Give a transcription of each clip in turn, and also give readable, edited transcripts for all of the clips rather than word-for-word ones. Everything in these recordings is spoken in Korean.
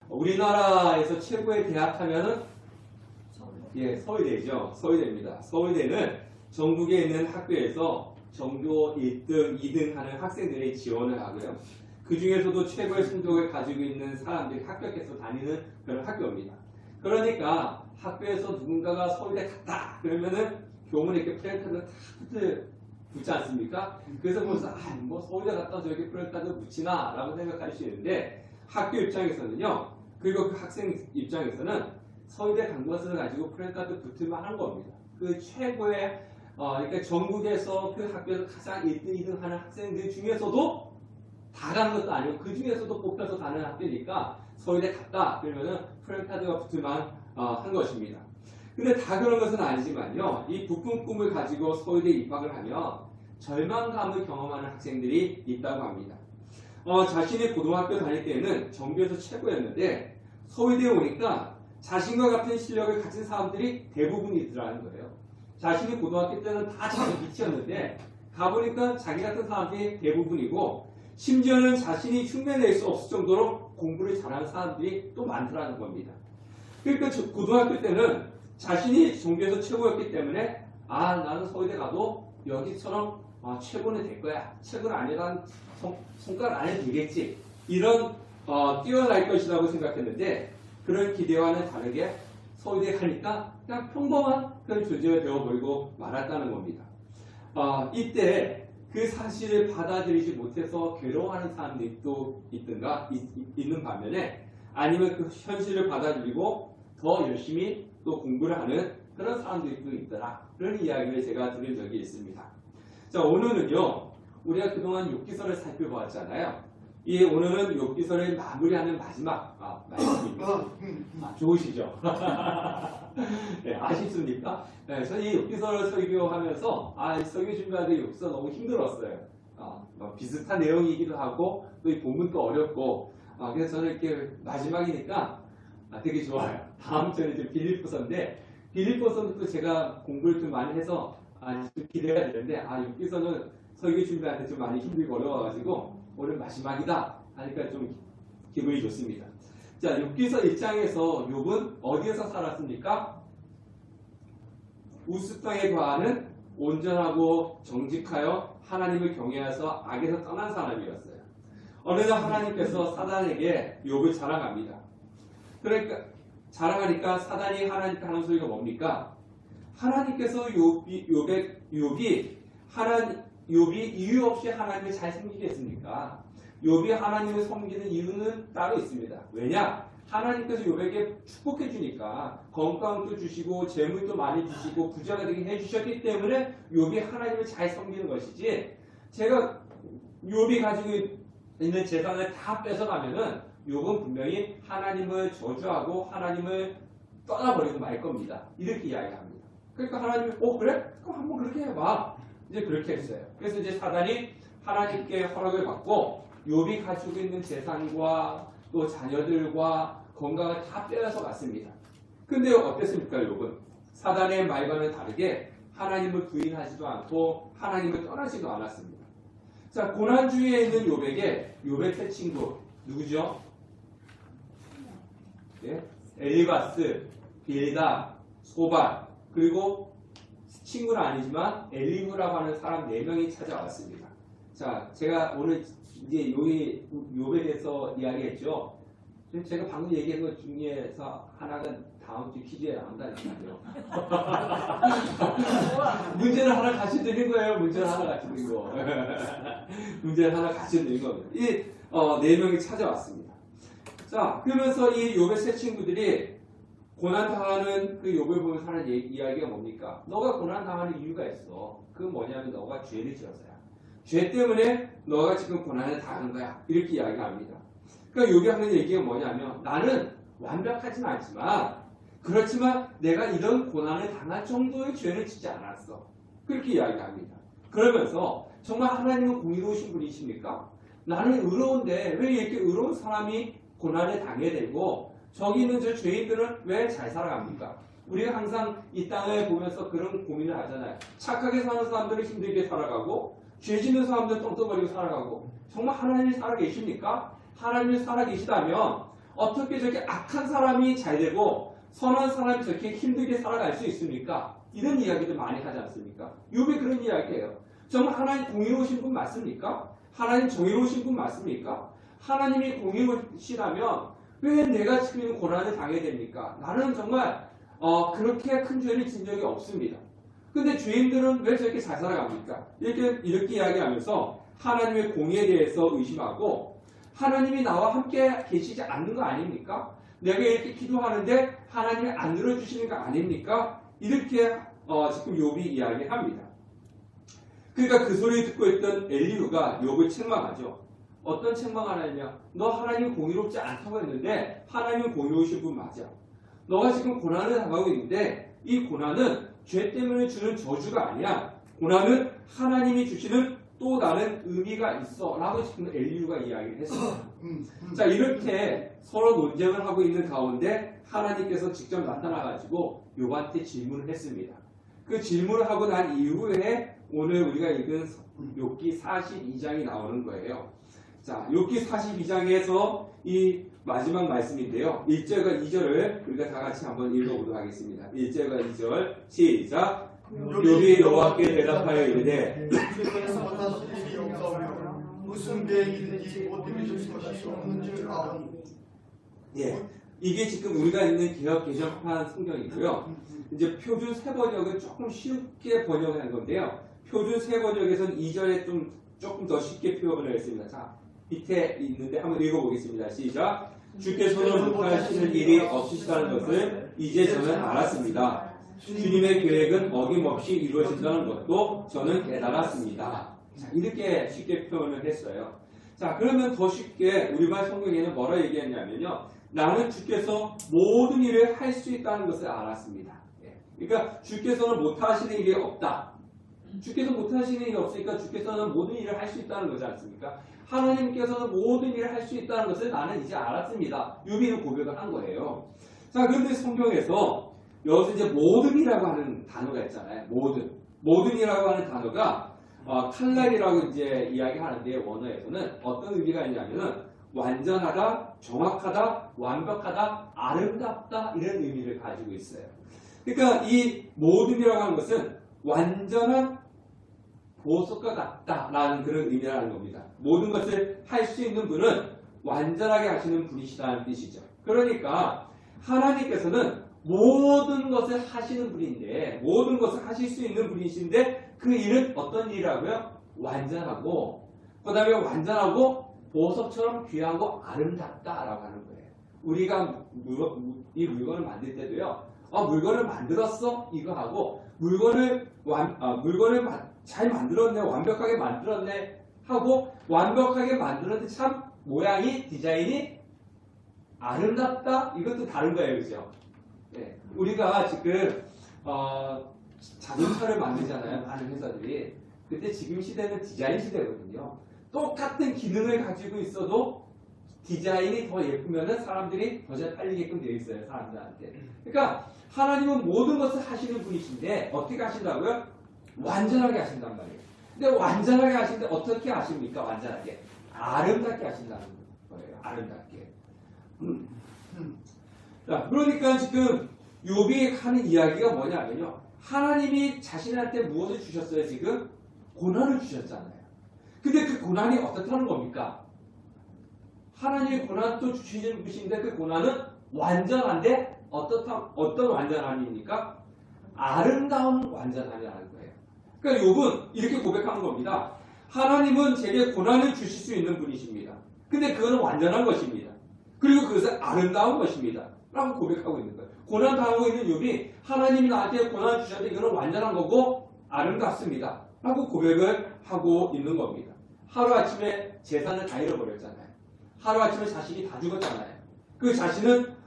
우리나라에서 최고의 대학 하면은 예, 서울대죠. 서울대입니다. 서울대는 전국에 있는 학교에서 전교 1등, 2등 하는 학생들이 지원을 하고요. 그 중에서도 최고의 성적을 가지고 있는 사람들이 합격해서 다니는 그런 학교입니다. 그러니까 학교에서 누군가가 서울대 갔다 그러면은 교문에 이렇게 프랜카드 다 붙지 않습니까? 그래서 보면서 뭐 서울대 갔다 저기 프랜카드 붙이나 라고 생각할 수 있는데 학교 입장에서는요. 그리고 그 학생 입장에서는 서울대 간 것을 가지고 프랜카드 붙을만 한 겁니다. 그 최고의 그러니까 전국에서 그 학교에서 가장 1등, 2등 하는 학생들 중에서도 다 가는 것도 아니고 그 중에서도 뽑혀서 가는 학교니까 서울대 갔다 그러면은 프랜카드가 붙을만 한 것입니다. 근데 다 그런 것은 아니지만요. 이 부푼 꿈을 가지고 서울대 입학을 하면 절망감을 경험하는 학생들이 있다고 합니다. 자신이 고등학교 다닐 때는 전교에서 최고였는데 서울대에 오니까 자신과 같은 실력을 가진 사람들이 대부분이더라는 거예요. 자신이 고등학교 때는 다 자기 밑이었는데 가보니까 자기 같은 사람들이 대부분이고 심지어는 자신이 흉내낼 수 없을 정도로 공부를 잘하는 사람들이 또 많더라는 겁니다. 그러니까 고등학교 때는 자신이 전교에서 최고였기 때문에 나는 서울대 가도 여기처럼 최고는 될 거야. 최고는 아니란 손가락 안 해도 되겠지. 이런 뛰어날 것이라고 생각했는데 그런 기대와는 다르게 서울대 가니까 그냥 평범한 그런 존재가 되어버리고 말았다는 겁니다. 이때 그 사실을 받아들이지 못해서 괴로워하는 사람들이 또 있는 반면에 아니면 그 현실을 받아들이고 더 열심히 또 공부를 하는 그런 사람들이 또 있더라. 그런 이야기를 제가 들은 적이 있습니다. 자, 오늘은요, 우리가 그동안 욥기서를 살펴보았잖아요. 오늘은 욥기서를 마무리하는 마지막 말씀입니다. 좋으시죠? 네, 아쉽습니까? 네, 저는 이 욥기서를 설교하면서 설교 준비할 때 욥기서 너무 힘들었어요. 비슷한 내용이기도 하고 또 이 본문도 어렵고 그래서 저는 이렇게 마지막이니까 되게 좋아요. 다음 주에 이제 빌립보서인데 빌립보서는 또 제가 공부를 좀 많이 해서 좀 기대가 되는데 욥기서는 설교 준비할 때 좀 많이 힘들고 어려워가지고 오늘 마지막이다 하니까 좀 기분이 좋습니다. 자, 욥기서 1장에서 욥은 어디에서 살았습니까? 우스땅에 거하는 온전하고 정직하여 하나님을 경외해서 악에서 떠난 사람이었어요. 어느 날 하나님께서 사단에게 욥을 자랑합니다. 그러니까 자랑하니까 사단이 하나님께 하는 소리가 뭡니까? 하나님께서 욥이 이유 없이 하나님을 잘 섬기겠습니까? 욥이 하나님을 섬기는 이유는 따로 있습니다. 왜냐? 하나님께서 욥에게 축복해 주니까 건강도 주시고 재물도 많이 주시고 부자가 되게 해주셨기 때문에 욥이 하나님을 잘 섬기는 것이지 제가 욥이 가지고 있는 재산을 다 뺏어가면은 욥은 분명히 하나님을 저주하고 하나님을 떠나버리고 말 겁니다. 이렇게 이야기합니다. 그러니까 하나님이 그래? 그럼 한번 그렇게 해봐. 이제 그렇게 했어요. 그래서 이제 사단이 하나님께 허락을 받고 욥이 가지고 있는 재산과 또 자녀들과 건강을 다 빼앗아 갔습니다. 근데 어땠습니까, 욥은? 사단의 말과는 다르게 하나님을 부인하지도 않고 하나님을 떠나지도 않았습니다. 자, 고난주의에 있는 욥에게 욥의 새 친구 누구죠? 예? 엘리바스, 빌다, 소발, 그리고 친구는 아니지만 엘리후라고 하는 사람 4명이 찾아왔습니다. 자, 제가 오늘 이제 욥에 대해서 이야기했죠. 제가 방금 얘기한 것 중에서 하나가 다음 주 퀴즈에 나온다니까요. 문제를 하나 같이 드린 거예요. 문제를 하나 같이 드린 거. 문제를 하나 같이 드린 겁니다. 이 4명이 찾아왔습니다. 자, 그러면서 이 욥의 세 친구들이 고난당하는 그 욥을 보면서 하는 이야기가 뭡니까? 너가 고난당하는 이유가 있어. 그건 뭐냐면 너가 죄를 지어서야. 죄 때문에 너가 지금 고난을 당하는 거야. 이렇게 이야기합니다. 그러니까 욥이 하는 얘기가 뭐냐면 나는 완벽하진 않지만 그렇지만 내가 이런 고난을 당할 정도의 죄를 지지 않았어. 그렇게 이야기합니다. 그러면서 정말 하나님은 공의로우신 분이십니까? 나는 의로운데 왜 이렇게 의로운 사람이 고난을 당해야 되고 저기 있는 저 죄인들은 왜 잘 살아갑니까? 우리가 항상 이 땅을 보면서 그런 고민을 하잖아요. 착하게 사는 사람들은 힘들게 살아가고 죄 짓는 사람들은 떵떵거리고 살아가고 정말 하나님이 살아계십니까? 하나님이 살아계시다면 어떻게 저렇게 악한 사람이 잘 되고 선한 사람이 저렇게 힘들게 살아갈 수 있습니까? 이런 이야기도 많이 하지 않습니까? 욥이 그런 이야기예요. 정말 하나님 공의로우신 분 맞습니까? 하나님 정의로우신 분 맞습니까? 하나님이 공의로우시다면 왜 내가 지금 이런 고난을 당해야 됩니까? 나는 정말 그렇게 큰 죄를 진 적이 없습니다. 근데 죄인들은 왜 저렇게 잘 살아갑니까? 이렇게 이야기하면서 하나님의 공의에 대해서 의심하고 하나님이 나와 함께 계시지 않는 거 아닙니까? 내가 이렇게 기도하는데 하나님이 안 들어주시는 거 아닙니까? 이렇게 지금 욥이 이야기합니다. 그러니까 그 소리를 듣고 있던 엘리후가 욥을 책망하죠. 어떤 책망을 하냐면 너 하나님 공의롭지 않다고 했는데 하나님은 공의로우신 분 맞아. 너가 지금 고난을 당하고 있는데 이 고난은 죄 때문에 주는 저주가 아니야. 고난은 하나님이 주시는 또 다른 의미가 있어 라고 지금 엘리후가 이야기를 했어요. 자, 이렇게 서로 논쟁을 하고 있는 가운데 하나님께서 직접 나타나가지고 욥한테 질문을 했습니다. 그 질문을 하고 난 이후에 오늘 우리가 읽은 욥기 42장이 나오는 거예요. 자, 욥기 42장에서 이 마지막 말씀인데요. 1절과 2절을 우리가 다 같이 한번 읽어보도록 하겠습니다. 1절과 2절 시작. 욥이 여호와께 대답하여 이르되 무슨 계획이든지 못 이루실 것이 없는 줄 아오니. 예, 이게 지금 우리가 있는 개역 개정판 성경이고요. 이제 표준 새 번역은 조금 쉽게 번역한 건데요. 표준 새 번역에서는 2절에 조금 더 쉽게 표현을 했습니다. 자, 밑에 있는데 한번 읽어보겠습니다. 시작. 주께서는 못하시는 일이 없으시다는 것을 이제 저는 알았습니다. 주님의 계획은 어김없이 이루어진다는 것도 저는 깨달았습니다. 자, 이렇게 쉽게 표현을 했어요. 자, 그러면 더 쉽게 우리말 성경에는 뭐라 얘기했냐면요. 나는 주께서 모든 일을 할 수 있다는 것을 알았습니다. 예. 그러니까 주께서는 못하시는 일이 없다. 주께서 못하시는 일이 없으니까 주께서는 모든 일을 할 수 있다는 거지 않습니까? 하나님께서는 모든 일을 할 수 있다는 것을 나는 이제 알았습니다. 욥이 고백을 한 거예요. 자, 그런데 성경에서 여기서 이제 모든이라고 하는 단어가 있잖아요. 모든이라고 하는 단어가 칼날이라고 이제 이야기하는데 원어에서는 어떤 의미가 있냐면은 완전하다, 정확하다, 완벽하다, 아름답다 이런 의미를 가지고 있어요. 그러니까 이 모든이라고 하는 것은 완전한 보석과 같다라는 그런 의미라는 겁니다. 모든 것을 할 수 있는 분은 완전하게 하시는 분이시다는 뜻이죠. 그러니까 하나님께서는 모든 것을 하시는 분인데 모든 것을 하실 수 있는 분이신데 그 일은 어떤 일이라고요? 완전하고 그 다음에 완전하고 보석처럼 귀하고 아름답다라고 하는 거예요. 우리가 이 물건을 만들 때도요. 물건을 만들었어? 이거 하고 물건을 잘 만들었네, 완벽하게 만들었네 하고 완벽하게 만들었는데 참 모양이 디자인이 아름답다? 이것도 다른 거예요. 그죠? 네. 우리가 지금 자동차를 만들잖아요. 많은 회사들이. 근데 지금 시대는 디자인 시대거든요. 똑같은 기능을 가지고 있어도 디자인이 더 예쁘면 사람들이 더 잘 팔리게끔 되어 있어요. 사람들한테. 그러니까 하나님은 모든 것을 하시는 분이신데 어떻게 하신다고요? 완전하게 하신단 말이에요. 근데 완전하게 하시는데 어떻게 하십니까? 완전하게. 아름답게 하신다는 거예요. 아름답게. 자, 그러니까 지금 욥이 하는 이야기가 뭐냐면요. 하나님이 자신한테 무엇을 주셨어요? 지금? 고난을 주셨잖아요. 근데 그 고난이 어떻다는 겁니까? 하나님의 고난도 주시는 분이신데 그 고난은 완전한데 어떤 완전함입니까? 아름다운 완전함이라는 거예요. 그러니까 욥은 이렇게 고백하는 겁니다. 하나님은 제게 고난을 주실 수 있는 분이십니다. 근데 그거는 완전한 것입니다. 그리고 그것은 아름다운 것입니다. 라고 고백하고 있는 거예요. 고난 당하고 있는 욥이 하나님이 나한테 고난을 주셨는데 이거는 완전한 거고 아름답습니다. 라고 고백을 하고 있는 겁니다. 하루아침에 재산을 다 잃어버렸잖아요. 하루아침에 자식이 다 죽었잖아요. 그 자신은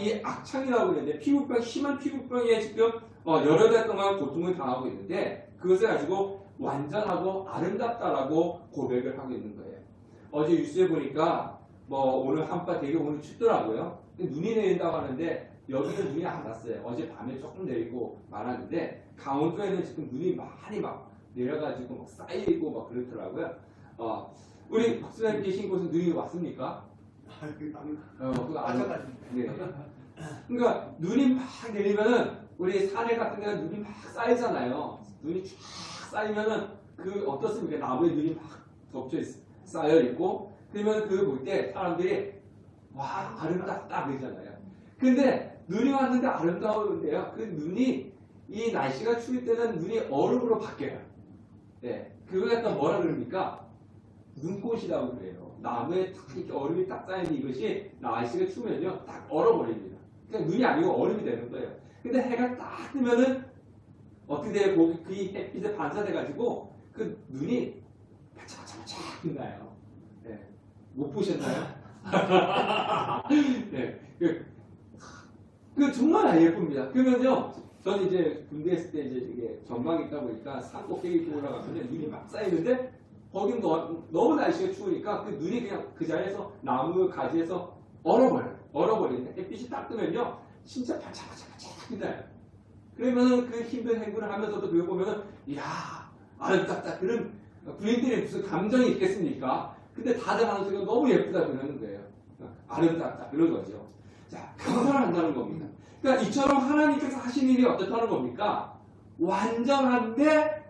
이 악창이라고 그러는데 심한 피부병에 지금 여러 달 동안 고통을 당하고 있는데 그것을 가지고 완전하고 아름답다라고 고백을 하고 있는 거예요. 어제 뉴스에 보니까 오늘 한파 되게 오늘 춥더라고요. 눈이 내린다고 하는데 여기는 눈이 안 왔어요. 어제 밤에 조금 내리고 말았는데 강원도에는 지금 눈이 많이 내려가지고 쌓이고 그렇더라고요. 우리 박수님 계신 곳은 눈이 왔습니까? 그거 안 마찬가지. 네. 그러니까 눈이 막 내리면은 우리 산에 같은 데는 눈이 막 쌓이잖아요. 눈이 쫙 쌓이면은 그 어떻습니까? 나무에 눈이 막 덮쳐 쌓여 있고 그러면 그거 볼 때 사람들이 와 아름답다 그러잖아요. 근데 눈이 왔는데 아름다운데요. 그 눈이 이 날씨가 추울 때는 눈이 얼음으로 바뀌어요. 네, 그걸 갖다 뭐라 그럽니까? 눈꽃이라고 그래요. 나무에 딱 이렇게 얼음이 딱 쌓이는 이것이 날씨가 추우면요 딱 얼어버립니다. 그러니까 눈이 아니고 얼음이 되는 거예요. 근데 해가 딱 뜨면은 어떻게 돼요? 그 햇빛에 반사돼가지고 그 눈이 반짝반짝 빛나요. 네, 못 보셨나요? 네, 그 정말 예쁩니다. 그러면요, 저는 이제 군대 있을 때 이제 이게 전방에 있다 보니까 산 꼭대기 쪽 올라가면 눈이 막 쌓이는데 거긴 너무 날씨가 추우니까 그 눈이 그냥 그 자리에서 나무 가지에서 얼어버리는데 햇빛이 딱 뜨면요, 진짜 반짝반짝 빛나요. 그러면은 그 힘든 행군을 하면서도 그거 보면은 이야 아름답다 그런 부인들이 무슨 감정이 있겠습니까? 근데 다들 하는 소리가 너무 예쁘다 그러는 거예요. 아름답다 그런 거죠. 자, 감사를 한다는 겁니다. 그러니까 이처럼 하나님께서 하신 일이 어떻다는 겁니까? 완전한데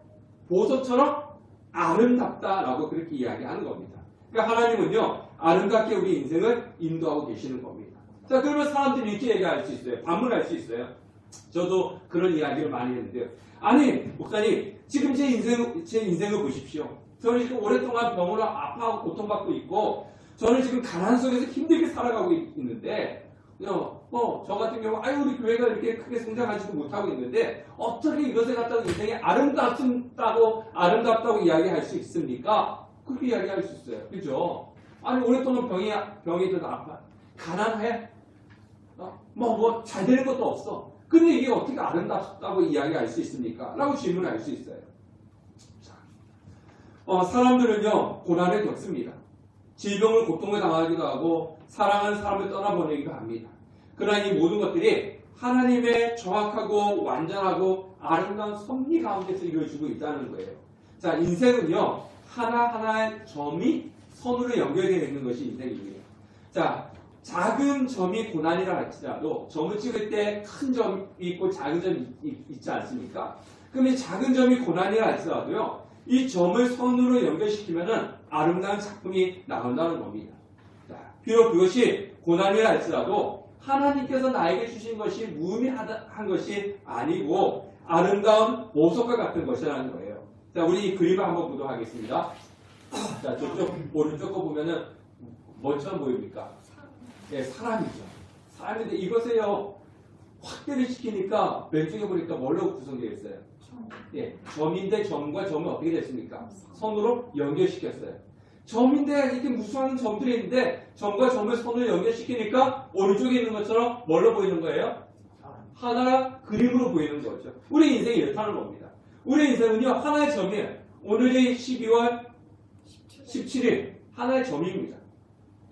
보석처럼 아름답다라고 그렇게 이야기하는 겁니다. 그러니까 하나님은요 아름답게 우리 인생을 인도하고 계시는 겁니다. 자, 그러면 사람들이 이렇게 얘기할 수 있어요. 반문할 수 있어요. 저도 그런 이야기를 많이 했는데요. 아니 목사님 지금 제 인생을 보십시오. 저는 지금 오랫동안 병으로 아파하고 고통받고 있고 저는 지금 가난 속에서 힘들게 살아가고 있는데 저 같은 경우 우리 교회가 이렇게 크게 성장하지도 못하고 있는데 어떻게 이것을 갖다가 인생이 아름답다고 이야기할 수 있습니까? 그렇게 이야기할 수 있어요. 그죠? 아니 오랫동안 병이 더 아파. 가난해? 잘 되는 것도 없어. 근데 이게 어떻게 아름답다고 이야기할 수 있습니까? 라고 질문할 수 있어요. 사람들은요 고난을 겪습니다. 질병을 고통을 당하기도 하고 사랑하는 사람을 떠나보내기도 합니다. 그러나 이 모든 것들이 하나님의 정확하고 완전하고 아름다운 섭리 가운데서 이루어지고 있다는 거예요. 자, 인생은요 하나하나의 점이 선으로 연결되어 있는 것이 인생입니다. 자, 작은 점이 고난이라 할지라도 점을 찍을 때 큰 점이 있고 작은 점이 있지 않습니까? 그럼 이 작은 점이 고난이라 할지라도요 이 점을 선으로 연결시키면은 아름다운 작품이 나온다는 겁니다. 자, 비록 그것이 고난이라 할지라도 하나님께서 나에게 주신 것이 무의미한 것이 아니고 아름다운 보석과 같은 것이라는 거예요. 자, 우리 이 그림을 한번 보도록 하겠습니다. 자, 저쪽 오른쪽 거 보면은 뭐처럼 보입니까? 네, 사람이죠. 사람인데 이것을요 확대를 시키니까 왼쪽에 보니까 뭘로 구성되어 있어요? 예, 점인데 점과 점은 어떻게 됐습니까? 선으로 연결시켰어요. 점인데 이렇게 무수한 점들이 있는데 점과 점을 선으로 연결시키니까 오른쪽에 있는 것처럼 뭘로 보이는 거예요? 하나의 그림으로 보이는 거죠. 우리 인생이 이렇다는 겁니다. 우리 인생은요 하나의 점이에요. 오늘이 12월 17일 하나의 점입니다.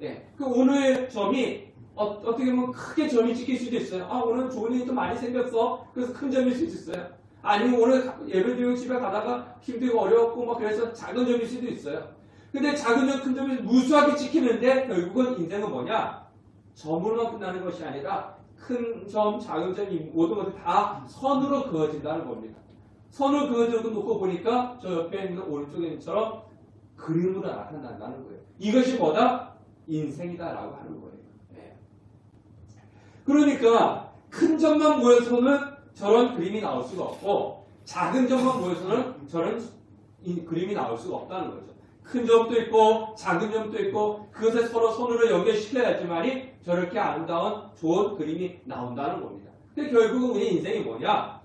예, 그 오늘의 점이 어떻게 보면 크게 점이 찍힐 수도 있어요. 오늘 좋은 일이 좀 많이 생겼어. 그래서 큰 점일 수도 있어요. 아니면 오늘 예배드리고 집에 가다가 힘들고 어려웠고 그래서 작은 점일 수도 있어요. 근데 작은 점, 큰 점이 무수하게 찍히는데 결국은 인생은 뭐냐? 점으로만 끝나는 것이 아니라 큰 점, 작은 점, 모든 것이 다 선으로 그어진다는 겁니다. 선으로 그어져 놓고 보니까 저 옆에 있는 오른쪽에 있는 것처럼 그림으로 나타난다는 거예요. 이것이 뭐다? 인생이다라고 하는 거예요. 네. 그러니까 큰 점만 모여서는 저런 그림이 나올 수가 없고 작은 점만 모여서는 저런 그림이 나올 수가 없다는 거죠. 큰 점도 있고 작은 점도 있고 그것을 서로 손으로 연결시켜야지만이 저렇게 아름다운 좋은 그림이 나온다는 겁니다. 근데 결국은 우리 인생이 뭐냐?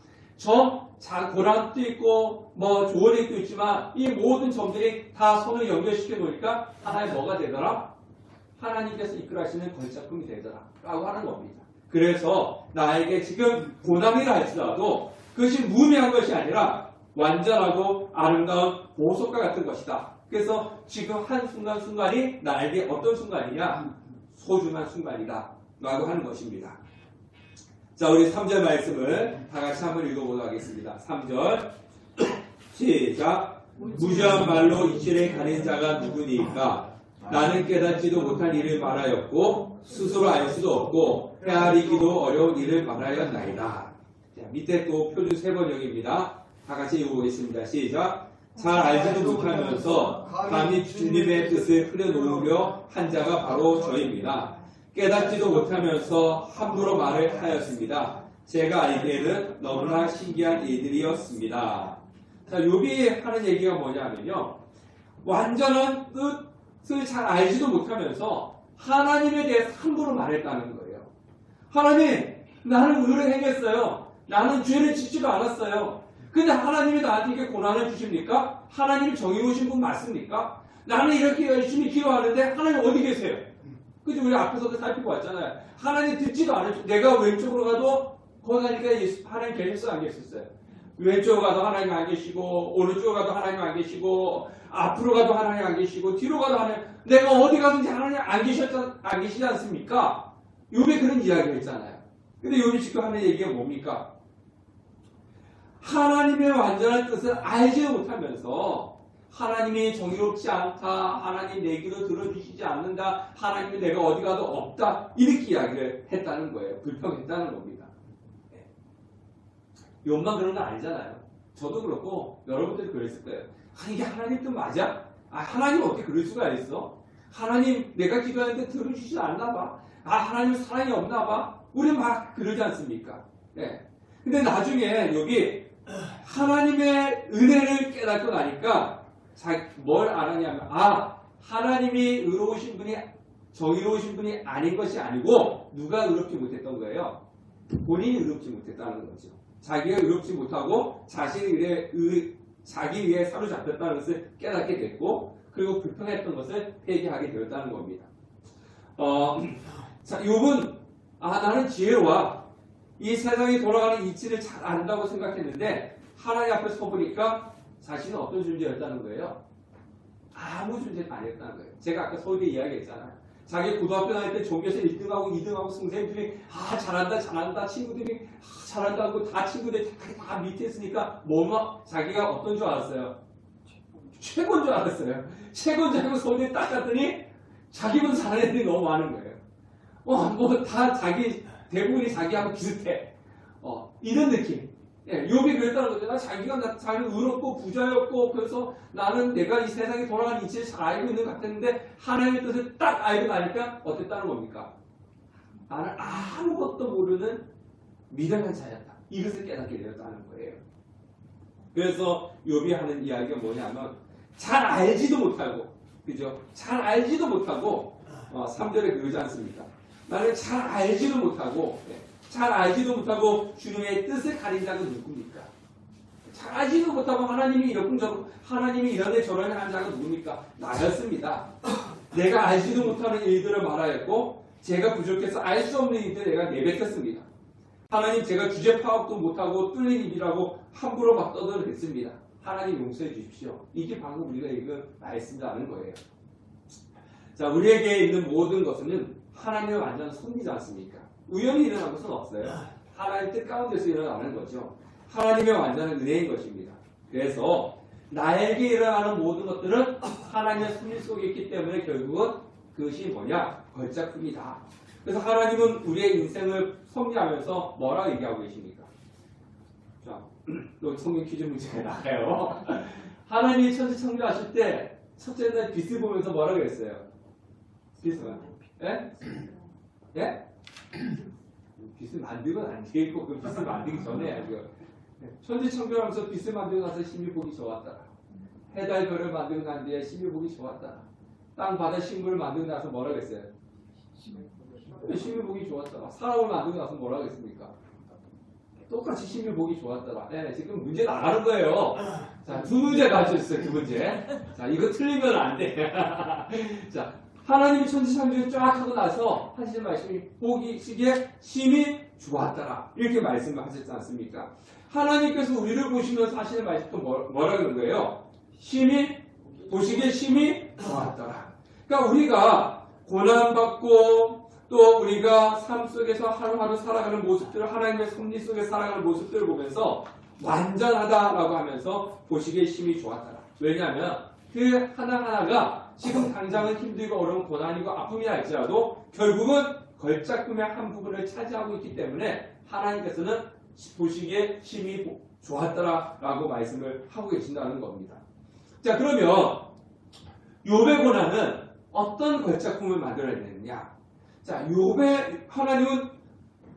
고난도 있고 좋은 일도 있지만 이 모든 점들이 다 손을 연결시켜 놓으니까 하나의 뭐가 되더라? 하나님께서 이끌어가시는 걸작품이 되더라 라고 하는 겁니다. 그래서 나에게 지금 고난이라 할지라도 그것이 무의미한 것이 아니라 완전하고 아름다운 보석과 같은 것이다. 그래서 지금 한순간순간이 나에게 어떤 순간이냐? 소중한 순간이다 라고 하는 것입니다. 자, 우리 3절 말씀을 다 같이 한번 읽어보도록 하겠습니다. 3절 시작. 무지한 말로 이치를 가는 자가 누구니까? 나는 깨닫지도 못한 일을 말하였고 스스로 알 수도 없고 헤아리기도 어려운 일을 말하였나이다. 자, 밑에 또 표준 3번역입니다. 다 같이 읽어보겠습니다. 시작. 잘 알지도 못하면서 감히 주님의 뜻을 흐려놓으려 한 자가 바로 저입니다. 깨닫지도 못하면서 함부로 말을 하였습니다. 제가 알기에는 너무나 신기한 일들이었습니다. 자, 욥이 하는 얘기가 뭐냐면요. 완전한 뜻을 잘 알지도 못하면서 하나님에 대해서 함부로 말했다는 거예요. 하나님, 나는 의를 행했어요. 나는 죄를 짓지도 않았어요. 근데 하나님이 나한테 이렇게 고난을 주십니까? 하나님이 정의로우신 분 맞습니까? 나는 이렇게 열심히 기도하는데 하나님 어디 계세요? 그죠? 우리 앞에서도 살피고 왔잖아요. 하나님 듣지도 않으시고 내가 왼쪽으로 가도 거기 가니까 하나님 계셨어요? 안 계셨어요? 왼쪽으로 가도 하나님 안 계시고 오른쪽으로 가도 하나님 안 계시고 앞으로 가도 하나님 안 계시고 뒤로 가도 하나님, 내가 어디 가든지 하나님 안 계시지 않습니까? 욥이 그런 이야기를 했잖아요. 근데 욥이 지금 하는 얘기가 뭡니까? 하나님의 완전한 뜻을 알지 못하면서 하나님이 정의롭지 않다, 하나님 내 기도 들어주시지 않는다, 하나님이 내가 어디 가도 없다, 이렇게 이야기를 했다는 거예요. 불평했다는 겁니다. 욥만 그런 거 아니잖아요. 저도 그렇고 여러분들이 그랬을 거예요. 이게 하나님 뜻 맞아? 하나님 어떻게 그럴 수가 있어? 하나님 내가 기도하는데 들어주시지 않나 봐. 하나님 사랑이 없나 봐. 우리 막 그러지 않습니까? 네. 근데 나중에 여기 하나님의 은혜를 깨닫고 나니까 뭘 알았냐면 하나님이 의로우신 분이 정의로우신 분이 아닌 것이 아니고 누가 의롭지 못했던 거예요? 본인이 의롭지 못했다는 거죠. 자기가 의롭지 못하고 자기 의에 사로잡혔다는 것을 깨닫게 됐고 그리고 불평했던 것을 회개하게 되었다는 겁니다. 자, 욥은 나는 지혜로워. 이 세상이 돌아가는 이치를 잘 안다고 생각했는데 하나님 앞에 서보니까 자신은 어떤 존재였다는 거예요? 아무 존재가 아니었다는 거예요. 제가 아까 서울대 이야기했잖아요. 자기 고등학교 다닐 때 전교에서 1등하고 2등하고 선생님들이 잘한다 친구들이 잘한다 하고 다 친구들이 다 밑에 있으니까 자기가 어떤 줄 알았어요? 최고인 줄 알았어요. 최고인 줄 알고 서울대 딱 갔더니 자기보다 잘하는 애들이 너무 많은 거예요. 다 대부분이 자기하고 비슷해. 이런 느낌. 예, 욥이 그랬다는 거죠. 자기는 의롭고 부자였고, 그래서 나는 내가 이 세상에 돌아가는 이치를 잘 알고 있는 것 같았는데, 하나님의 뜻을 딱 알고 나니까 어땠다는 겁니까? 나는 아무것도 모르는 미련한 자였다. 이것을 깨닫게 되었다는 거예요. 그래서 욥이 하는 이야기가 뭐냐면, 잘 알지도 못하고, 그죠? 잘 알지도 못하고, 3절에 그러지 않습니까? 나는 잘 알지도 못하고, 주님의 뜻을 가린 자가 누굽니까? 잘 알지도 못하고 하나님이 이렇군저렇고 하나님이 이런데 저런데 하는 자가 누굽니까? 나였습니다. 내가 알지도 못하는 일들을 말하였고 제가 부족해서 알 수 없는 일들을 내가 내뱉었습니다. 하나님 제가 주제 파악도 못하고 뚫린 입이라고 함부로 막 떠들어댔습니다. 하나님 용서해 주십시오. 이게 방금 우리가 읽은 말씀이라는 거예요. 자, 우리에게 있는 모든 것은 하나님의 완전 섭리지 않습니까? 우연히 일어난 것은 없어요. 하나님 뜻 가운데서 일어나는 거죠. 하나님의 완전한 은혜인 것입니다. 그래서 나에게 일어나는 모든 것들은 하나님의 섭리 속에 있기 때문에 결국은 그것이 뭐냐? 걸작품이다. 그래서 하나님은 우리의 인생을 섭리하면서 뭐라고 얘기하고 계십니까? 자, 여기 성경 퀴즈 문제가 나가요. 하나님이 천지 창조하실 때 첫째 날 빛을 보면서 뭐라고 했어요? 빛을 예? 빛을 만들건 안 되고 그 빛을 만들기 전에 해야죠. 천지 창조하면서 빛을 만들고 나서 심히 보기 좋았다. 해달 별을 만들고 난 뒤에 심히 보기 좋았다. 땅 바다 식물을 만들고 나서 뭐라고 했어요? 심히 보기 좋았다. 사람을 만들고 나서 뭐라고 했습니까? 똑같이 심히 보기 좋았다. 네, 지금 문제 나가는 거예요. 자, 두 문제 가르쳐주세요. 두 문제. 자, 이거 틀리면 안 돼. 자, 하나님이 천지 창조를 쫙 하고 나서 하시는 말씀이 보기시기에 심히 좋았더라. 이렇게 말씀을 하셨지 않습니까? 하나님께서 우리를 보시면서 하시는 말씀도 뭐라 그런 거예요? 보시기에 심히 좋았더라. 그러니까 우리가 고난받고 또 우리가 삶 속에서 하루하루 살아가는 모습들을 하나님의 섭리 속에 살아가는 모습들을 보면서 완전하다라고 하면서 보시기에 심히 좋았더라. 왜냐하면 그 하나하나가 지금 당장은 힘들고 어려운 고난이고 아픔이 할지라도 결국은 걸작품의 한 부분을 차지하고 있기 때문에 하나님께서는 보시기에 힘이 좋았더라라고 말씀을 하고 계신다는 겁니다. 자, 그러면 욥의 고난은 어떤 걸작품을 만들어내느냐? 자, 욥의 하나님은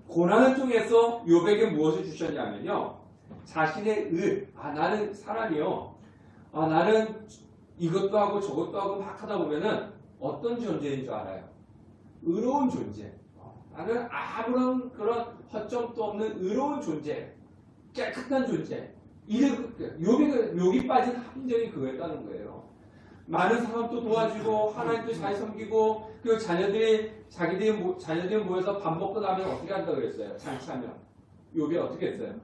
고난을 통해서 욥에게 무엇을 주셨냐면요, 자신의 나는 사람이요, 나는 이것도 하고 저것도 하고 막 하다 보면은 어떤 존재인 줄 알아요? 의로운 존재. 나는 아무런 그런 허점도 없는 의로운 존재, 깨끗한 존재. 욥이 빠진 함정이 그거였다는 거예요. 많은 사람도 도와주고 하나님도 잘 섬기고, 그리고 자녀들이 모여서 밥 먹고 나면 어떻게 한다고 그랬어요? 잔치하면. 욥이 어떻게 했어요?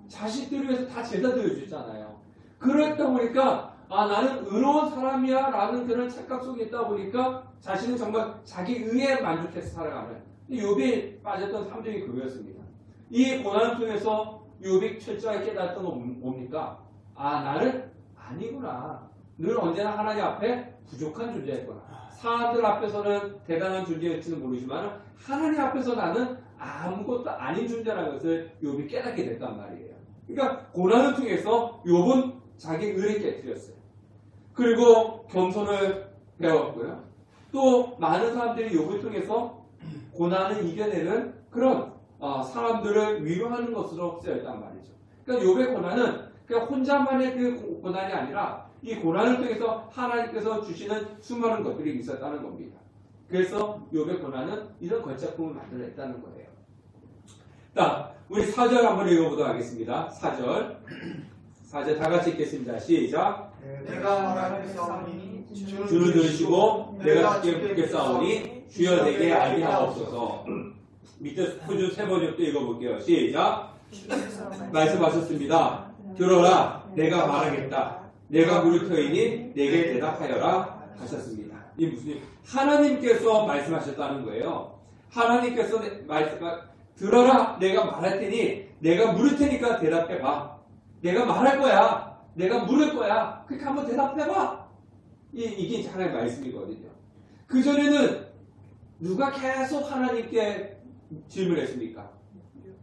자식들을 위해서 다 제사 드려주잖아요. 그러다 보니까 나는 의로운 사람이야 라는 그런 착각 속에 있다 보니까 자신은 정말 자기 의에 만족해서 살아가는, 욥이 빠졌던 함정이 그거였습니다. 이 고난을 통해서 욥이 철저하게 깨달았던 건 뭡니까? 나는 아니구나. 늘 언제나 하나님 앞에 부족한 존재였구나. 사람들 앞에서는 대단한 존재일지는 모르지만 하나님 앞에서 나는 아무것도 아닌 존재라는 것을 욥이 깨닫게 됐단 말이에요. 그러니까 고난을 통해서 욥은 자기 의를 깨뜨렸어요. 그리고 겸손을 배웠고요. 또 많은 사람들이 욥을 통해서 고난을 이겨내는 그런 사람들을 위로하는 것으로 쓰였단 말이죠. 그러니까 욥의 고난은 그냥 혼자만의 그 고난이 아니라 이 고난을 통해서 하나님께서 주시는 수많은 것들이 있었다는 겁니다. 그래서 욥의 고난은 이런 걸작품을 만들어냈다는 거예요. 자, 우리 4절 한번 읽어보도록 하겠습니다. 4절 다 같이 읽겠습니다. 시작. 내가 말하는 싸우니 주는 들으시고 내가 주께 묻게 싸우니 주여 내게 알게 하옵소서. 밑에 후주 세 번역도 읽어볼게요. 시작. 말씀하셨습니다. 들어라, 내가 말하겠다. 내가 물을 터이니 내게 대답하여라 하셨습니다. 이 무슨 하나님께서 말씀하셨다는 거예요. 하나님께서 들어라, 내가 말할 테니 내가 물을 테니까 대답해봐. 내가 말할 거야. 내가 물을 거야. 그러니까 한번 대답해봐. 이게 이제 하나님의 말씀이거든요. 그 전에는 누가 계속 하나님께 질문했습니까?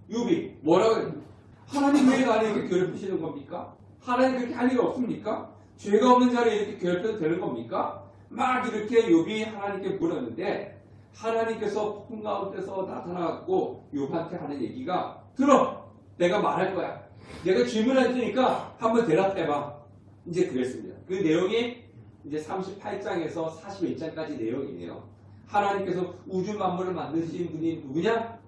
욥이 뭐라고 했습니까? 하나님 왜 나를 이렇게 괴롭히시는 겁니까? 하나님 그렇게 할 일 없습니까? 죄가 없는 자를 이렇게 괴롭혀도 되는 겁니까? 막 이렇게 욥이 하나님께 물었는데 하나님께서 폭풍 가운데서 나타나갖고 욥한테 하는 얘기가 들어! 내가 말할 거야. 내가 질문할 테니까 한번 대답해봐. 이제 그랬습니다. 그 내용이 이제 38장에서 41장까지 내용이네요. 하나님께서 우주 만물을 만드신 분이 누구냐?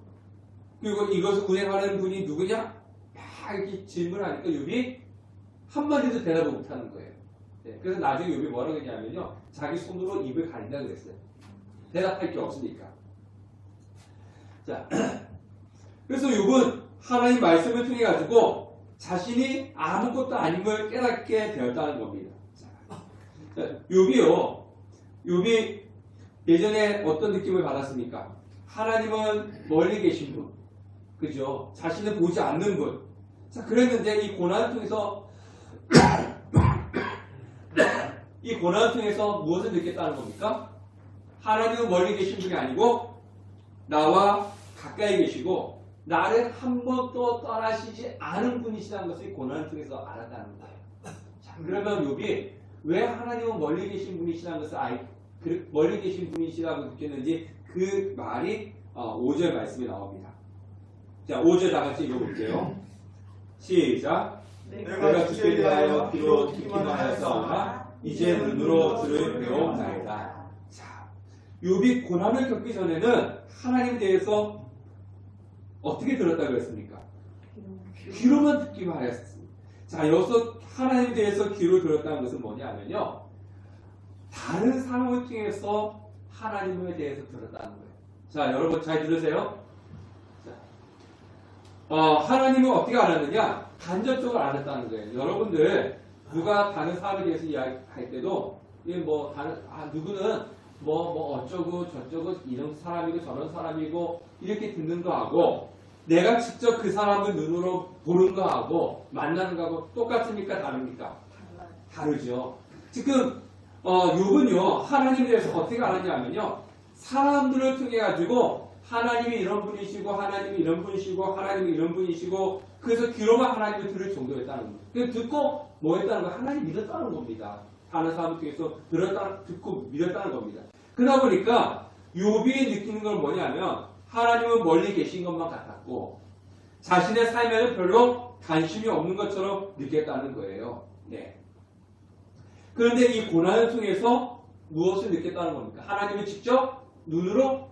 그리고 이것을 운행하는 분이 누구냐? 막 이렇게 질문하니까 욥이 한마디도 대답을 못하는 거예요. 네, 그래서 나중에 욥이 뭐라고 했냐면요, 자기 손으로 입을 가린다고 그랬어요. 대답할 게 없으니까. 자, 그래서 욥은 하나님 말씀을 통해 가지고 자신이 아무것도 아님을 깨닫게 되었다는 겁니다. 자, 욥이 예전에 어떤 느낌을 받았습니까? 하나님은 멀리 계신 분, 그죠? 자신을 보지 않는 분. 자, 그랬는데 이 고난을 통해서 무엇을 느꼈다는 겁니까? 하나님은 멀리 계신 분이 아니고 나와 가까이 계시고 나를 한 번도 떠나시지 않은 분이시라는 것을 이 고난을 통해서 알았다는 거예요. 자, 그러면 욥이 왜 하나님은 멀리 계신 분이시라는 것을 멀리 계신 분이시라고 느꼈는지 그 말이 5절 말씀에 나옵니다. 자, 5절 다 같이 읽어볼게요. 시작. 내가 주께 대하여 귀로 듣기만 하였사오나 이제 눈으로 주를 배움나이다. 자, 욥이 고난을 겪기 전에는 하나님에 대해서 어떻게 들었다고 했습니까? 귀로만 듣기만 하였습니다. 자, 여기서 하나님에 대해서 귀로 들었다는 것은 뭐냐면요, 다른 상황을 통해서 하나님에 대해서 들었다는 거예요. 자, 여러분 잘 들으세요. 하나님은 어떻게 알았느냐? 간접적으로 알았다는 거예요. 여러분들 누가 다른 사람에 대해서 이야기할 때도 누구는 어쩌고 저쩌고 이런 사람이고 저런 사람이고 이렇게 듣는 거하고 내가 직접 그 사람을 눈으로 보는 거하고 만나는 거하고 똑같습니까? 다릅니까? 다르죠. 지금 욥은요 하나님에 대해서 어떻게 알았냐면요 사람들을 통해 가지고 하나님이 이런 분이시고 하나님이 이런 분이시고 하나님이 이런 분이시고 그래서 귀로만 하나님을 들을 정도였다는 거예요. 그래서 듣고 뭐 했다는 거예요? 하나님 믿었다는 겁니다. 다른 사람을 통해서 듣고 믿었다는 겁니다. 그러다 보니까 욥이 느끼는 건 뭐냐면 하나님은 멀리 계신 것만 같았고 자신의 삶에는 별로 관심이 없는 것처럼 느꼈다는 거예요. 네. 그런데 이 고난을 통해서 무엇을 느꼈다는 겁니까? 하나님을 직접 눈으로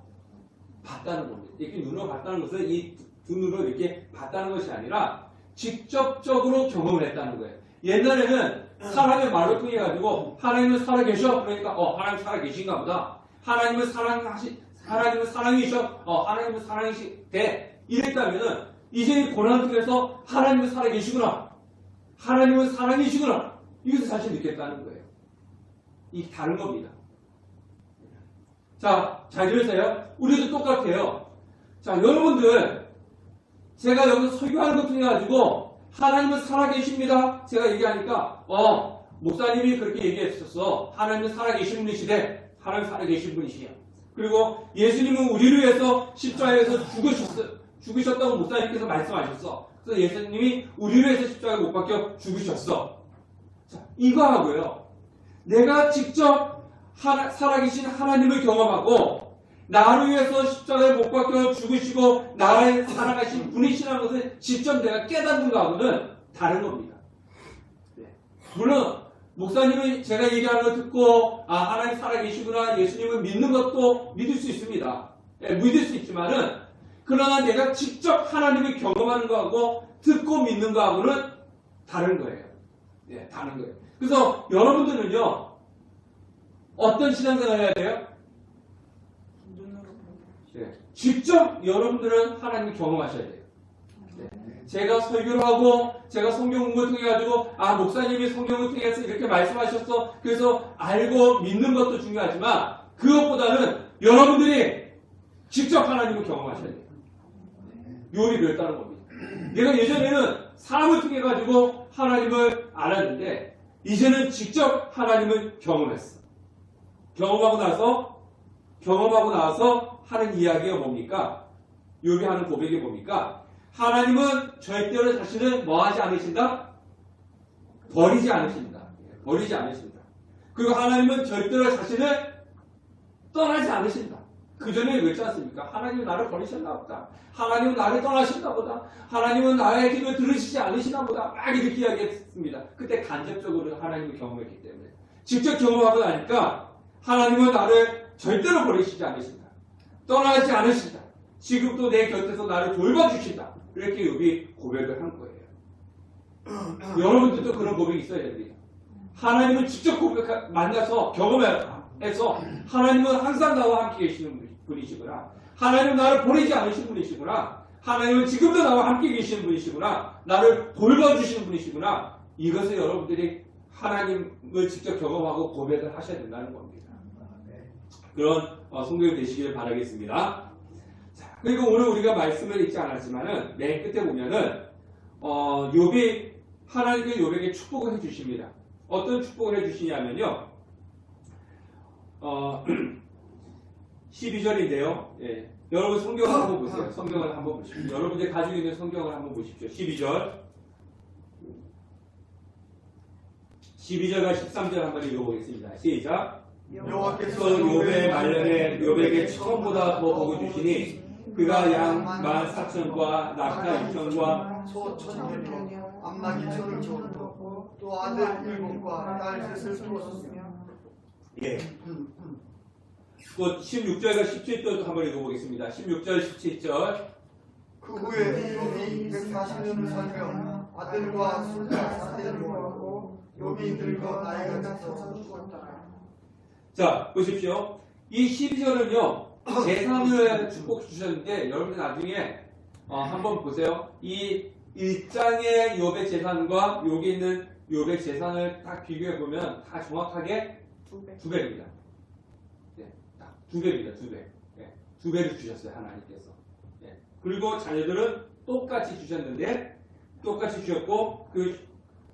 봤다는 겁니다. 이렇게 눈으로 봤다는 것은 이 두 눈으로 이렇게 봤다는 것이 아니라 직접적으로 경험을 했다는 거예요. 옛날에는 사람의 말을 통해 가지고 하나님은 살아계셔. 그러니까 하나님 살아계신가 보다. 하나님은 사랑이셔. 하나님은 사랑이시대. 이랬다면은 이제 이 고난을 통해서 하나님은 살아계시구나. 하나님은 사랑이시구나. 이것을 사실 느꼈다는 거예요. 이게 다른 겁니다. 자, 잘 들으세요. 우리도 똑같아요. 자, 여러분들, 제가 여기서 설교하는 것 통해 가지고 하나님은 살아계십니다. 제가 얘기하니까, 목사님이 그렇게 얘기했었어. 하나님은 살아계신 분이시대. 하나님 살아계신 분이시야. 그리고 예수님은 우리를 위해서 십자가에서 죽으셨다고 목사님께서 말씀하셨어. 그래서 예수님이 우리를 위해서 십자가에 못 박혀 죽으셨어. 자, 이거 하고요. 내가 직접 살아계신 하나님을 경험하고 나를 위해서 십자가에 못 박혀 죽으시고 나를 살아가신 분이시라는 것을 직접 내가 깨닫는 것하고는 다른 겁니다. 네. 물론 목사님은 제가 얘기하는 걸 듣고 하나님 살아계시구나 예수님을 믿는 것도 믿을 수 있습니다. 네, 믿을 수 있지만은 그러나 내가 직접 하나님을 경험하는 거하고 듣고 믿는 거하고는 다른 거예요. 네, 다른 거예요. 그래서 여러분들은요 어떤 신앙생활을 해야 돼요? 네, 직접 여러분들은 하나님을 경험하셔야 돼요. 네. 제가 설교를 하고 제가 성경 공부를 통해 가지고 목사님이 성경을 통해서 이렇게 말씀하셨어. 그래서 알고 믿는 것도 중요하지만 그것보다는 여러분들이 직접 하나님을 경험하셔야 돼요. 욥이 그랬다는 겁니다. 내가 예전에는 사람을 통해 가지고 하나님을 알았는데 이제는 직접 하나님을 경험했어. 경험하고 나서 하는 이야기가 뭡니까? 욥이 하는 고백이 뭡니까? 하나님은 절대로 자신을 뭐하지 않으신다? 버리지 않으신다. 버리지 않으신다. 그리고 하나님은 절대로 자신을 떠나지 않으신다. 그 전에 그랬지 않습니까? 하나님은 나를 버리셨나 보다. 하나님은 나를 떠나셨나 보다. 하나님은 나의 기도를 들으시지 않으시나 보다. 막 이렇게 이야기했습니다. 그때 간접적으로 하나님을 경험했기 때문에. 직접 경험하고 나니까 하나님은 나를 절대로 버리시지 않으신다. 떠나지 않으신다. 지금도 내 곁에서 나를 돌봐주신다. 이렇게 욥이 고백을 한 거예요. 여러분들도 그런 고백이 있어야 됩니다. 하나님을 직접 만나서 경험해서 하나님은 항상 나와 함께 계시는 분이시구나. 하나님은 나를 보내지 않으신 분이시구나. 하나님은 지금도 나와 함께 계시는 분이시구나. 나를 돌봐주시는 분이시구나. 이것을 여러분들이 하나님을 직접 경험하고 고백을 하셔야 된다는 겁니다. 그런 성경이 되시기를 바라겠습니다. 자, 그리고 오늘 우리가 말씀을 읽지 않았지만은 맨 끝에 보면은 욥이 하나님께 욥에게 축복을 해주십니다. 어떤 축복을 해주시냐면요. 12절인데요. 예. 여러분 성경을 한번 보세요. 성경을 한번 보십시오. 여러분들 가지고 있는 성경을 한번 보십시오. 12절과 13절 한번 읽어보겠습니다. 시작. 여호와께서 욥의 말년에 욥에게 처음보다 더 복을 주시니 그가 양 14,000과 낙타 6,000과 소 1,000개로 암나기 1,000을 주었고 또 아들 7과 딸 3을 주었으며 예. 또 16절과 17절도 한번 읽어보겠습니다. 16절, 17절. 그 후에 욥이 140년을 살며 아들과 손자 4대를 모았고 욥이 늙어 나이가 차서 죽었다. 자, 보십시오. 이 12절은요, 재산을 축복 주셨는데, 여러분들 나중에, 한번 보세요. 이 1장의 욥의 재산과 여기 있는 욥의 재산을 딱 비교해보면 다 정확하게 2배입니다. 네, 딱 2배입니다, 2배. 네, 2배를 주셨어요, 하나님께서. 네, 그리고 자녀들은 똑같이 주셨는데, 똑같이 주셨고,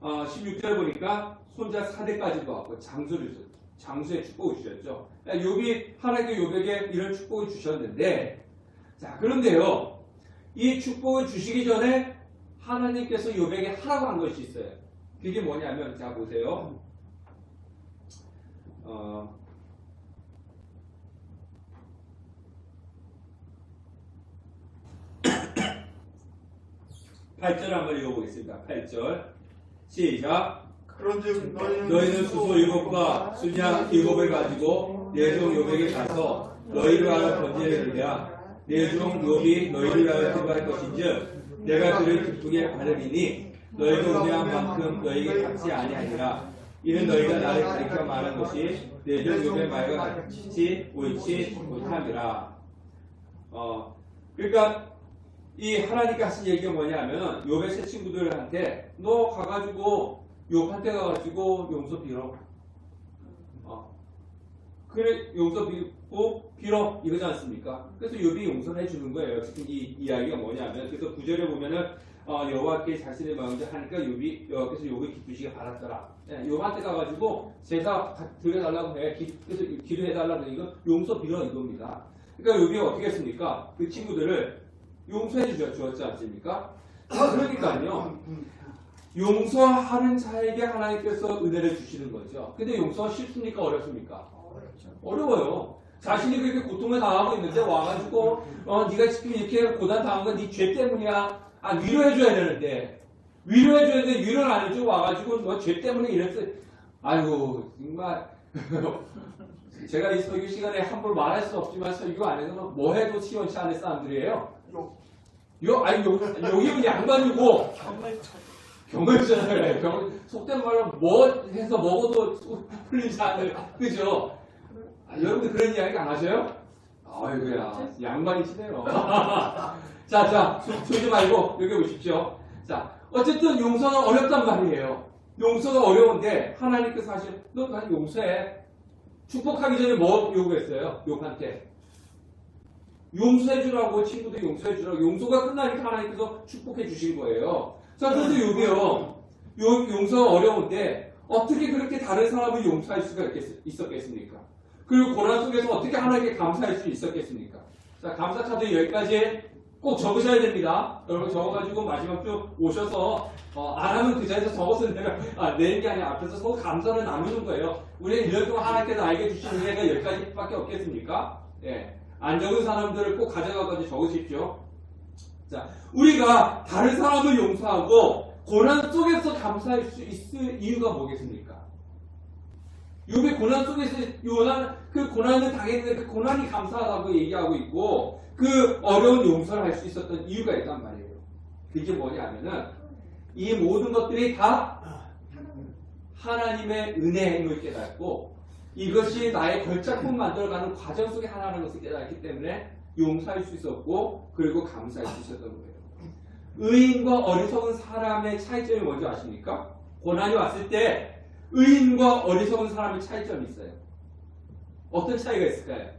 16절 보니까 손자 4대까지도 왔고, 장수를 줬어요. 장수의 축복을 주셨죠. 욥이 하나님께 욥에게 이런 축복을 주셨는데, 자 그런데요, 이 축복을 주시기 전에 하나님께서 욥에게 하라고 한 것이 있어요. 그게 뭐냐면, 자 보세요. 8절 한번 읽어보겠습니다. 8절 시작. 그런즉 너희는 수소 7과 수냐 7을 가지고 내 종 욥에게 가서 너희를 위하여 번제를 드리라. 내 종 욥이 너희를 위하여 기도할 것인즉 내가 그를 기쁘게 하리니 너희가 은혜한 만큼 너희에게 갚지 아니하니라. 이는 너희가 나를 가리켜 말한 것이 내 종 욥의 말과 같이 옳지 못함이라. 그러니까 이 하나님께 하신 얘기가 뭐냐면, 욥의 세 친구들한테 너 가가지고 욥한테 가가지고 용서 빌어. 그래 용서 빌어 이러지 않습니까? 그래서 욥이 용서를 해주는 거예요. 지금 이 이야기가 뭐냐면, 그래서 9절에 보면은 여호와께 자신의 마음을 하니까 여호와께서 욥을 기쁘시게 받았더라. 욥한테 가가지고 제사 드려달라고 해. 그래서 기도해달라고 해. 이거 용서 빌어 이겁니다. 그러니까 욥이 어떻게 했습니까? 그 친구들을 용서해 주었지 않습니까? 그러니까요, 용서하는 자에게 하나님께서 은혜를 주시는 거죠. 근데 용서가 쉽습니까? 어렵습니까? 어려워요. 자신이 그렇게 고통을 당하고 있는데 와가지고 네가 지금 이렇게 고난 당한 건 네 죄 때문이야. 위로해줘야 되는데 위로를 안 해주고 와가지고 너 죄 때문에 이랬어. 아이고 정말 제가 이 설교 시간에 함부로 말할 수 없지만 설교 안에서는 뭐 해도 시원치 않은 사람들이에요. 여기 양반이고 경을잖아요. 속된 말로 뭐 해서 먹어도 풀리지 않을, 그죠? 여러분들 그런 이야기 안 하셔요? 아이고야, 양반이시네요. 자, 소리 말고 여기 오십시오. 자, 어쨌든 용서가 어렵단 말이에요. 용서가 어려운데 하나님께서 사실 너 그냥 용서해. 축복하기 전에 뭐 요구했어요? 욥한테 용서해주라고, 친구들 용서해주라고. 용서가 끝나니까 하나님께서 축복해 주신 거예요. 자, 그런데 욥이요, 용서가 어려운데 어떻게 그렇게 다른 사람을 용서할 수가 있었겠습니까? 그리고 고난 속에서 어떻게 하나님께 감사할 수 있었겠습니까? 자, 감사 카드 여기까지 꼭 적으셔야 됩니다. 여러분 적어가지고 마지막 주 오셔서 안 하면 그 자리에서 적어서 내는 게 아니라 앞에서 서로 감사를 나누는 거예요. 우리는 1년 동안 하나님께서 알게 주신 은혜가 여기까지밖에 없겠습니까? 예. 안 적은 사람들을 꼭 가져가가지고 적으십시오. 자, 우리가 다른 사람을 용서하고 고난 속에서 감사할 수 있을 이유가 뭐겠습니까? 욥의 고난 속에서 그 고난을 당했는데 그 고난이 감사하다고 얘기하고 있고, 그 어려운 용서를 할 수 있었던 이유가 있단 말이에요. 그게 뭐냐면은 이 모든 것들이 다 하나님의 은혜임을 깨닫고, 이것이 나의 걸작품 만들어가는 과정 속에 하나라는 것을 깨닫기 때문에 용서할 수 있었고, 그리고 감사할 수 있었던 거예요. 의인과 어리석은 사람의 차이점이 뭔지 아십니까? 고난이 왔을 때 의인과 어리석은 사람의 차이점이 있어요. 어떤 차이가 있을까요?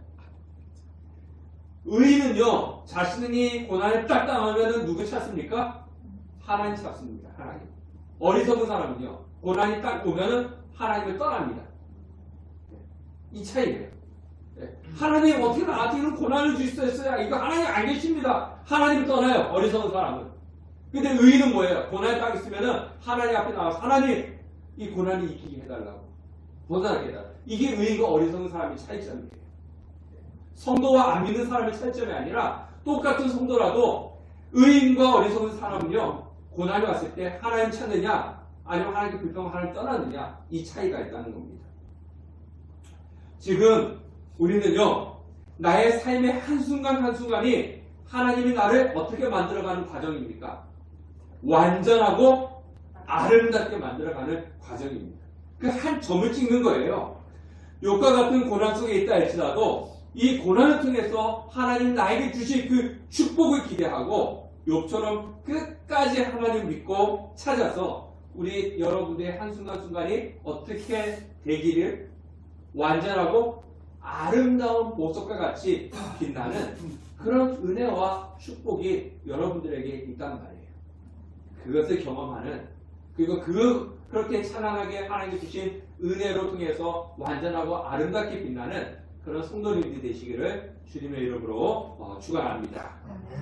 의인은요, 자신이 고난을 딱 당하면 누구 찾습니까? 하나님 찾습니다. 하나님. 어리석은 사람은요, 고난이 딱 오면은 하나님을 떠납니다. 이 차이예요. 하나님 어떻게 나한테 이런 고난을 주셨어요? 이거 하나님 안 계십니다. 하나님을 떠나요. 어리석은 사람은. 근데 의인은 뭐예요? 고난이 딱 있으면은 하나님 앞에 나와서 하나님 이 고난이 이기게 해달라고, 벗어나게 해달라고. 이게 의인과 어리석은 사람의 차이점이에요. 성도와 안 믿는 사람의 차이점이 아니라 똑같은 성도라도 의인과 어리석은 사람은요, 고난이 왔을 때 하나님 찾느냐 아니면 하나님께 불평하고 하나님 떠나느냐, 이 차이가 있다는 겁니다. 지금 우리는요, 나의 삶의 한순간 한순간이 하나님이 나를 어떻게 만들어가는 과정입니까? 완전하고 아름답게 만들어가는 과정입니다. 그 한 점을 찍는 거예요. 욥과 같은 고난 속에 있다 할지라도 이 고난을 통해서 하나님 나에게 주실 그 축복을 기대하고 욥처럼 끝까지 하나님 믿고 찾아서 우리 여러분들의 한순간순간이 어떻게 되기를 완전하고 아름다운 보석과 같이 빛나는 그런 은혜와 축복이 여러분들에게 있단 말이에요. 그것을 경험하는, 그리고 그렇게 찬란하게 하나님이 주신 은혜로 통해서 완전하고 아름답게 빛나는 그런 성도님들이 되시기를 주님의 이름으로 축원합니다.